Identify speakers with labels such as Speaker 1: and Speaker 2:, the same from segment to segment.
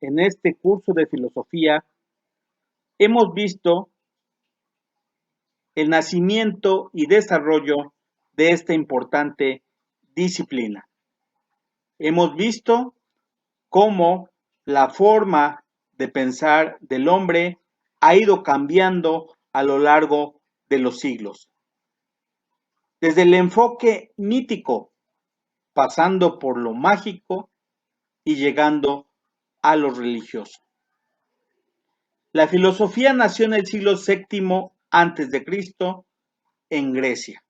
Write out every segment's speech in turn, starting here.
Speaker 1: en este curso de filosofía hemos visto el nacimiento y desarrollo de esta importante disciplina. Hemos visto cómo la forma de pensar del hombre ha ido cambiando a lo largo de los siglos. Desde el enfoque mítico, pasando por lo mágico y llegando a lo religioso. La filosofía nació en el siglo VII a.C. en Grecia.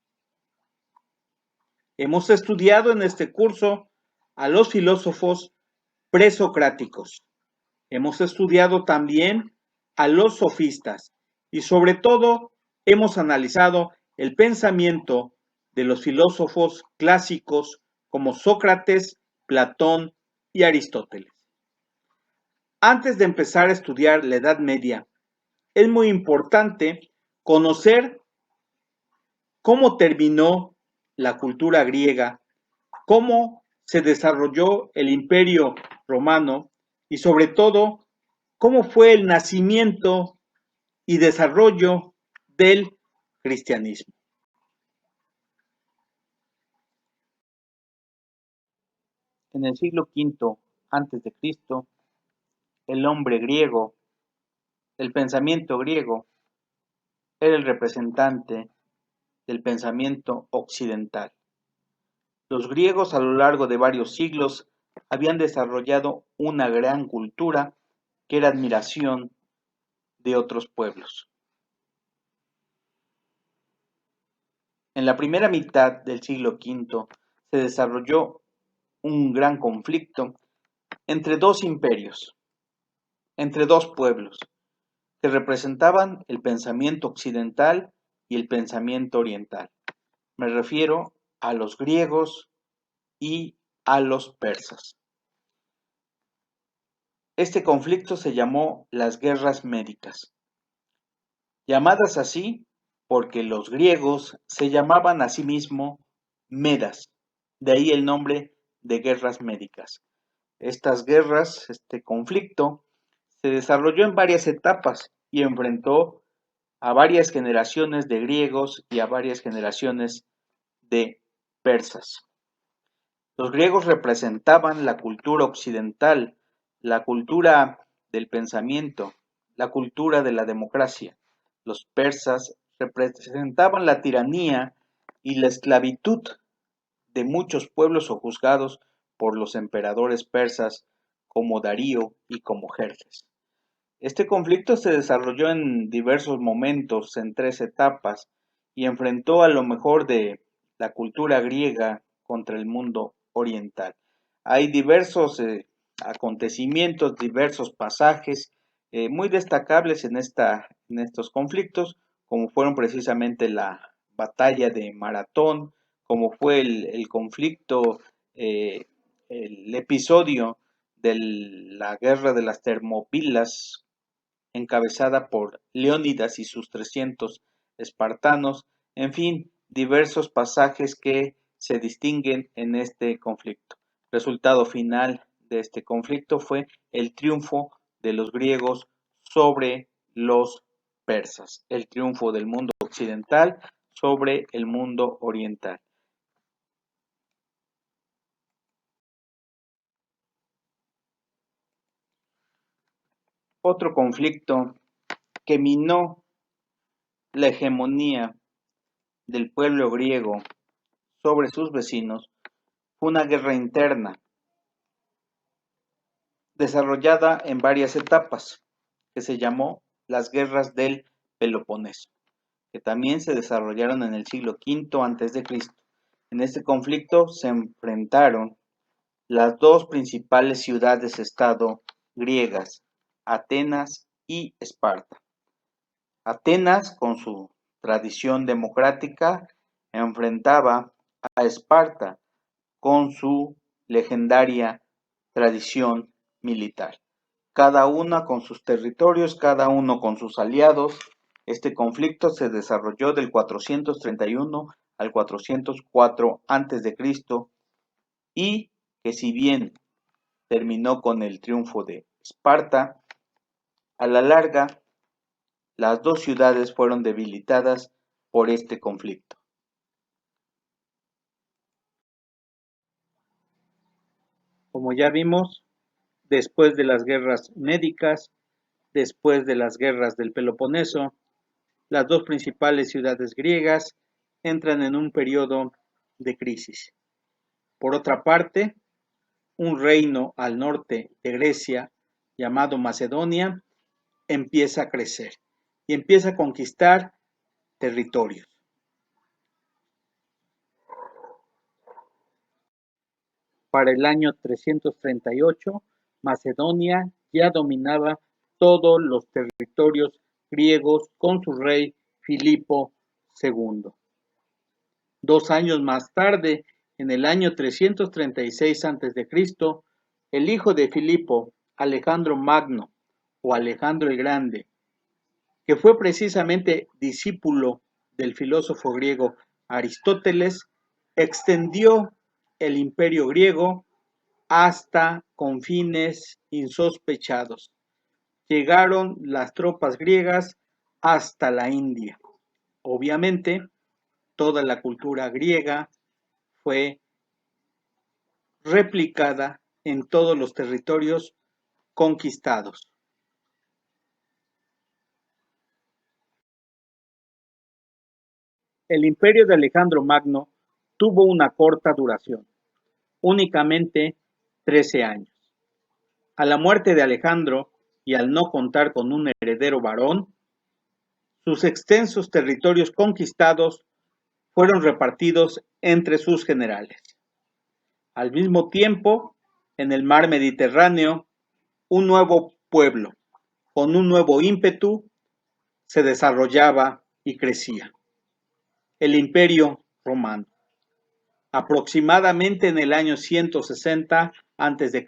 Speaker 1: Hemos estudiado en este curso a los filósofos presocráticos. Hemos estudiado también a los sofistas y sobre todo hemos analizado el pensamiento de los filósofos clásicos como Sócrates, Platón y Aristóteles. Antes de empezar a estudiar la Edad Media, es muy importante conocer cómo terminó la cultura griega, cómo se desarrolló el Imperio Romano y sobre todo cómo fue el nacimiento y desarrollo del cristianismo. En el siglo V a.C., el hombre griego, el pensamiento griego, era el representante del pensamiento occidental. Los griegos a lo largo de varios siglos habían desarrollado una gran cultura que era admiración de otros pueblos. En la primera mitad del siglo V se desarrolló un gran conflicto entre dos imperios, entre dos pueblos, que representaban el pensamiento occidental y el pensamiento oriental. Me refiero a los griegos y a los persas. Este conflicto se llamó las guerras médicas, llamadas así porque los griegos se llamaban a sí mismos Medas, de ahí el nombre de guerras médicas. Estas guerras, este conflicto, se desarrolló en varias etapas y enfrentó a varias generaciones de griegos y a varias generaciones de persas. Los griegos representaban la cultura occidental, la cultura del pensamiento, la cultura de la democracia. Los persas representaban la tiranía y la esclavitud de muchos pueblos sojuzgados por los emperadores persas como Darío y como Jerjes. Este conflicto se desarrolló en diversos momentos, en 3 etapas, y enfrentó a lo mejor de la cultura griega contra el mundo oriental. Hay diversos acontecimientos, diversos pasajes muy destacables en estos conflictos, como fueron precisamente la batalla de Maratón, como fue el conflicto, el episodio de la guerra de las Termópilas, encabezada por Leónidas y sus 300 espartanos, en fin, diversos pasajes que se distinguen en este conflicto. El resultado final de este conflicto fue el triunfo de los griegos sobre los persas, el triunfo del mundo occidental sobre el mundo oriental. Otro conflicto que minó la hegemonía del pueblo griego sobre sus vecinos fue una guerra interna desarrollada en varias etapas que se llamó las guerras del Peloponeso, que también se desarrollaron en el siglo V a.C. En este conflicto se enfrentaron las dos principales ciudades-estado griegas, Atenas y Esparta. Atenas, con su tradición democrática, enfrentaba a Esparta con su legendaria tradición militar. Cada una con sus territorios, cada uno con sus aliados. Este conflicto se desarrolló del 431 al 404 a.C. y que si bien terminó con el triunfo de Esparta. A la larga, las dos ciudades fueron debilitadas por este conflicto. Como ya vimos, después de las guerras médicas, después de las guerras del Peloponeso, las dos principales ciudades griegas entran en un periodo de crisis. Por otra parte, un reino al norte de Grecia, llamado Macedonia, empieza a crecer y empieza a conquistar territorios. Para el año 338, Macedonia ya dominaba todos los territorios griegos con su rey Filipo II. 2 años más tarde, en el año 336 a.C., el hijo de Filipo, Alejandro Magno o Alejandro el Grande, que fue precisamente discípulo del filósofo griego Aristóteles, extendió el imperio griego hasta confines insospechados. Llegaron las tropas griegas hasta la India. Obviamente, toda la cultura griega fue replicada en todos los territorios conquistados. El imperio de Alejandro Magno tuvo una corta duración, únicamente 13 años. A la muerte de Alejandro, y al no contar con un heredero varón, sus extensos territorios conquistados fueron repartidos entre sus generales. Al mismo tiempo, en el mar Mediterráneo, un nuevo pueblo, con un nuevo ímpetu, se desarrollaba y crecía: el Imperio Romano. Aproximadamente en el año 160 a.C.,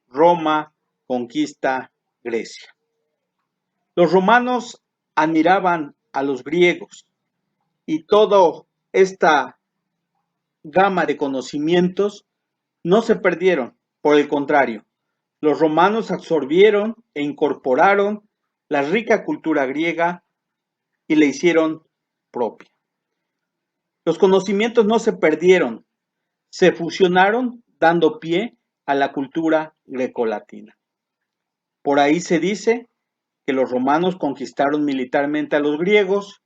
Speaker 1: Roma conquista Grecia. Los romanos admiraban a los griegos y toda esta gama de conocimientos no se perdieron, por el contrario, los romanos absorbieron e incorporaron la rica cultura griega y la hicieron propia. Los conocimientos no se perdieron, se fusionaron dando pie a la cultura grecolatina. Por ahí se dice que los romanos conquistaron militarmente a los griegos,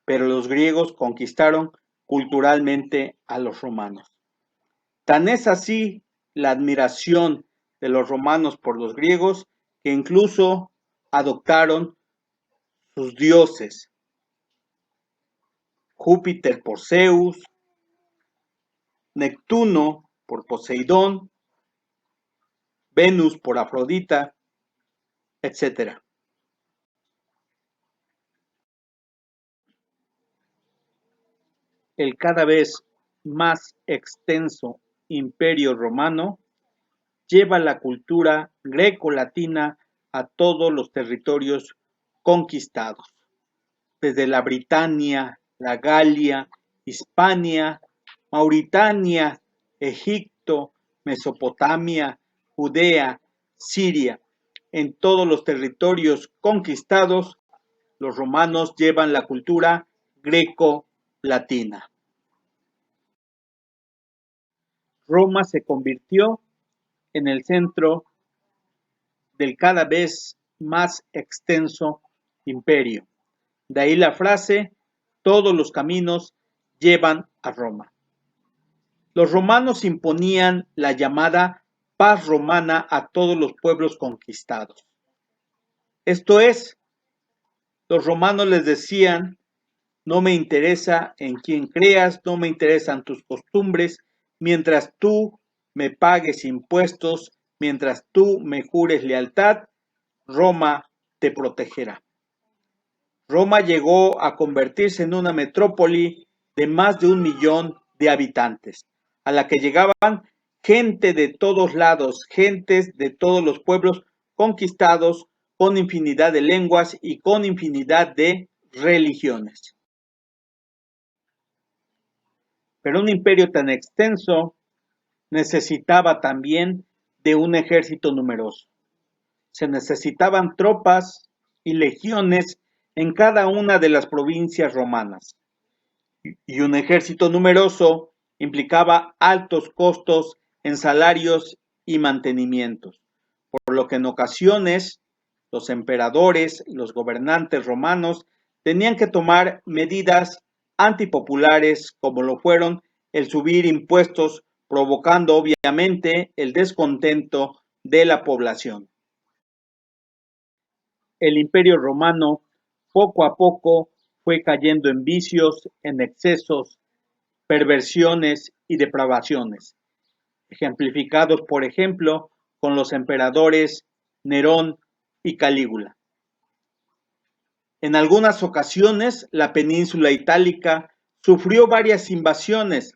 Speaker 1: pero los griegos conquistaron culturalmente a los romanos. Tan es así la admiración de los romanos por los griegos que incluso adoptaron sus dioses: Júpiter por Zeus, Neptuno por Poseidón, Venus por Afrodita, etc. El cada vez más extenso Imperio Romano lleva la cultura greco-latina a todos los territorios conquistados, desde la Britania, la Galia, Hispania, Mauritania, Egipto, Mesopotamia, Judea, Siria. En todos los territorios conquistados, los romanos llevan la cultura greco-latina. Roma se convirtió en el centro del cada vez más extenso imperio. De ahí la frase: todos los caminos llevan a Roma. Los romanos imponían la llamada paz romana a todos los pueblos conquistados. Esto es, los romanos les decían: no me interesa en quién creas, no me interesan tus costumbres, mientras tú me pagues impuestos, mientras tú me jures lealtad, Roma te protegerá. Roma llegó a convertirse en una metrópoli de más de 1 millón de habitantes, a la que llegaban gente de todos lados, gentes de todos los pueblos conquistados, con infinidad de lenguas y con infinidad de religiones. Pero un imperio tan extenso necesitaba también de un ejército numeroso. Se necesitaban tropas y legiones en cada una de las provincias romanas, y un ejército numeroso implicaba altos costos en salarios y mantenimientos, por lo que en ocasiones los emperadores y los gobernantes romanos tenían que tomar medidas antipopulares como lo fueron el subir impuestos, provocando obviamente el descontento de la población. El Imperio Romano poco a poco fue cayendo en vicios, en excesos, perversiones y depravaciones, ejemplificados, por ejemplo, con los emperadores Nerón y Calígula. En algunas ocasiones, la península itálica sufrió varias invasiones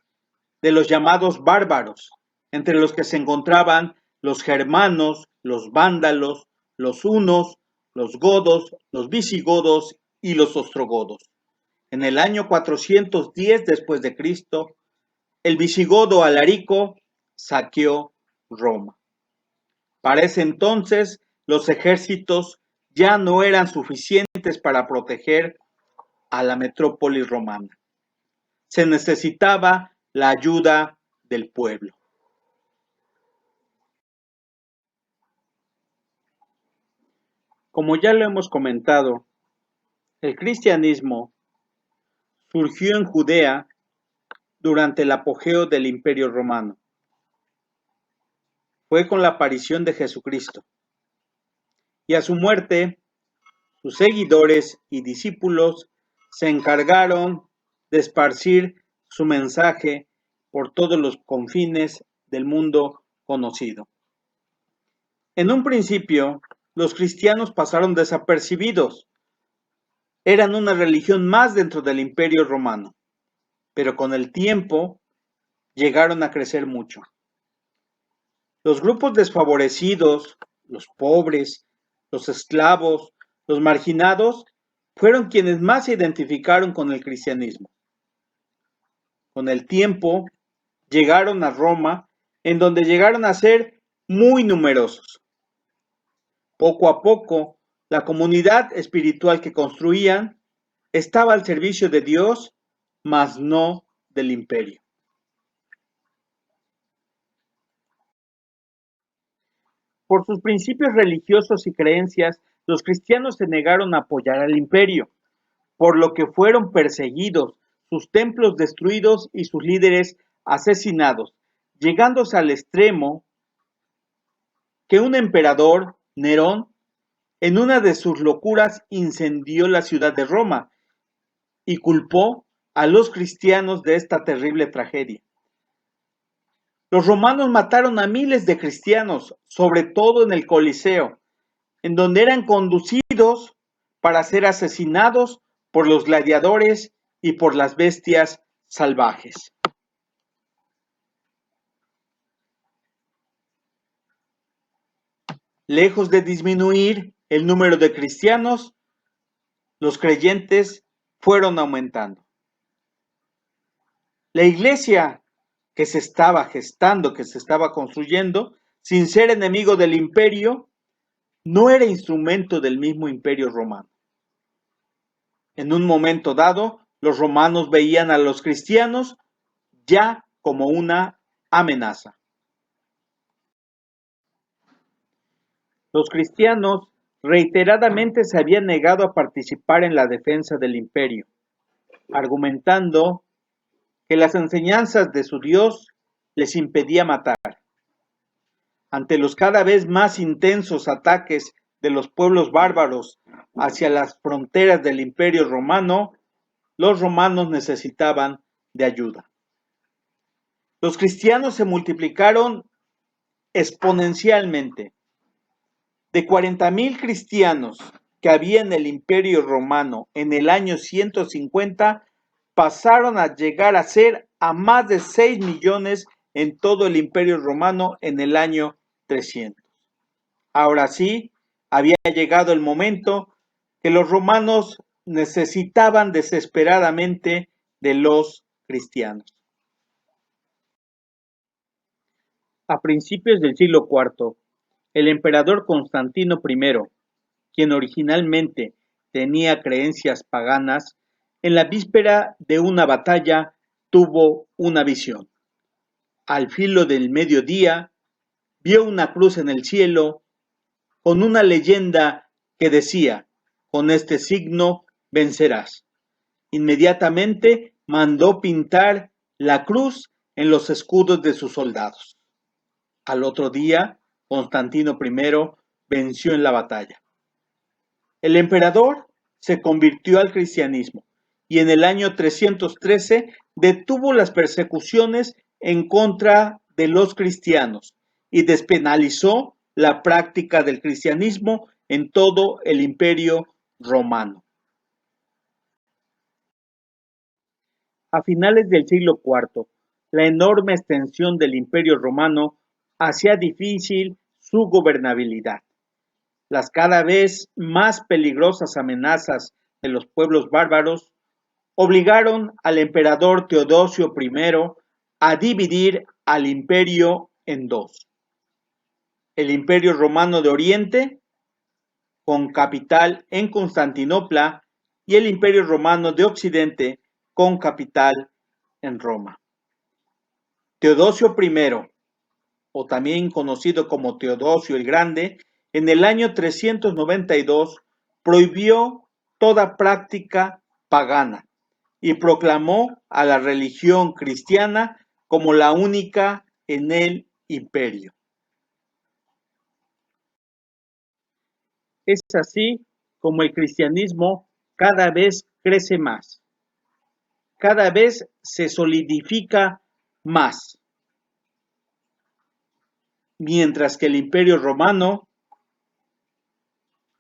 Speaker 1: de los llamados bárbaros, entre los que se encontraban los germanos, los vándalos, los hunos, los godos, los visigodos y los ostrogodos. En el año 410 después de Cristo, el visigodo Alarico saqueó Roma. Para ese entonces, los ejércitos ya no eran suficientes para proteger a la metrópoli romana. Se necesitaba la ayuda del pueblo. Como ya lo hemos comentado, el cristianismo surgió en Judea durante el apogeo del Imperio Romano. Fue con la aparición de Jesucristo. Y a su muerte, sus seguidores y discípulos se encargaron de esparcir su mensaje por todos los confines del mundo conocido. En un principio, los cristianos pasaron desapercibidos. Eran una religión más dentro del Imperio Romano, pero con el tiempo llegaron a crecer mucho. Los grupos desfavorecidos, los pobres, los esclavos, los marginados, fueron quienes más se identificaron con el cristianismo. Con el tiempo, llegaron a Roma, en donde llegaron a ser muy numerosos. Poco a poco, la comunidad espiritual que construían estaba al servicio de Dios, mas no del imperio. Por sus principios religiosos y creencias, los cristianos se negaron a apoyar al imperio, por lo que fueron perseguidos, sus templos destruidos y sus líderes asesinados, llegándose al extremo que un emperador, Nerón, en una de sus locuras incendió la ciudad de Roma y culpó a los cristianos de esta terrible tragedia. Los romanos mataron a miles de cristianos, sobre todo en el Coliseo, en donde eran conducidos para ser asesinados por los gladiadores y por las bestias salvajes. Lejos de disminuir el número de cristianos, los creyentes fueron aumentando. La iglesia que se estaba gestando, que se estaba construyendo, sin ser enemigo del imperio, no era instrumento del mismo imperio romano. En un momento dado, los romanos veían a los cristianos ya como una amenaza. Los cristianos reiteradamente se habían negado a participar en la defensa del imperio, argumentando que las enseñanzas de su Dios les impedía matar. Ante los cada vez más intensos ataques de los pueblos bárbaros hacia las fronteras del imperio romano, los romanos necesitaban de ayuda. Los cristianos se multiplicaron exponencialmente. De 40,000 cristianos que había en el Imperio Romano en el año 150, pasaron a llegar a ser a más de 6 millones en todo el Imperio Romano en el año 300. Ahora sí, había llegado el momento que los romanos necesitaban desesperadamente de los cristianos. A principios del siglo IV, el emperador Constantino I, quien originalmente tenía creencias paganas, en la víspera de una batalla tuvo una visión. Al filo del mediodía, vio una cruz en el cielo con una leyenda que decía: con este signo vencerás. Inmediatamente mandó pintar la cruz en los escudos de sus soldados. Al otro día, Constantino I venció en la batalla. El emperador se convirtió al cristianismo y en el año 313 detuvo las persecuciones en contra de los cristianos y despenalizó la práctica del cristianismo en todo el Imperio Romano. A finales del siglo IV, la enorme extensión del Imperio Romano hacía difícil su gobernabilidad. Las cada vez más peligrosas amenazas de los pueblos bárbaros obligaron al emperador Teodosio I a dividir al imperio en dos: el Imperio Romano de Oriente, con capital en Constantinopla, y el Imperio Romano de Occidente, con capital en Roma. Teodosio I, o también conocido como Teodosio el Grande, en el año 392 prohibió toda práctica pagana y proclamó a la religión cristiana como la única en el imperio. Es así como el cristianismo cada vez crece más, cada vez se solidifica más, mientras que el Imperio Romano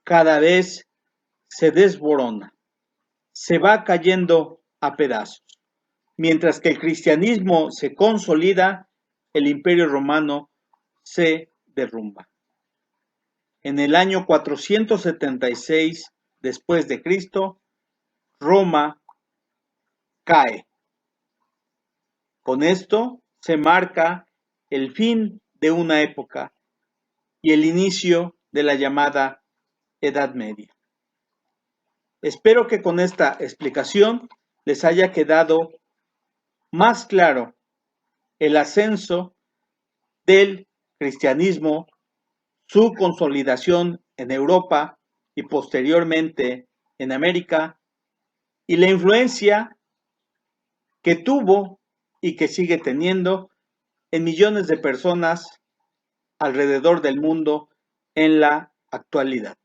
Speaker 1: cada vez se desborona, se va cayendo a pedazos. Mientras que el cristianismo se consolida, el Imperio Romano se derrumba. En el año 476 después de Cristo, Roma cae. Con esto se marca el fin de una época y el inicio de la llamada Edad Media. Espero que con esta explicación les haya quedado más claro el ascenso del cristianismo, su consolidación en Europa y posteriormente en América, y la influencia que tuvo y que sigue teniendo en millones de personas alrededor del mundo en la actualidad.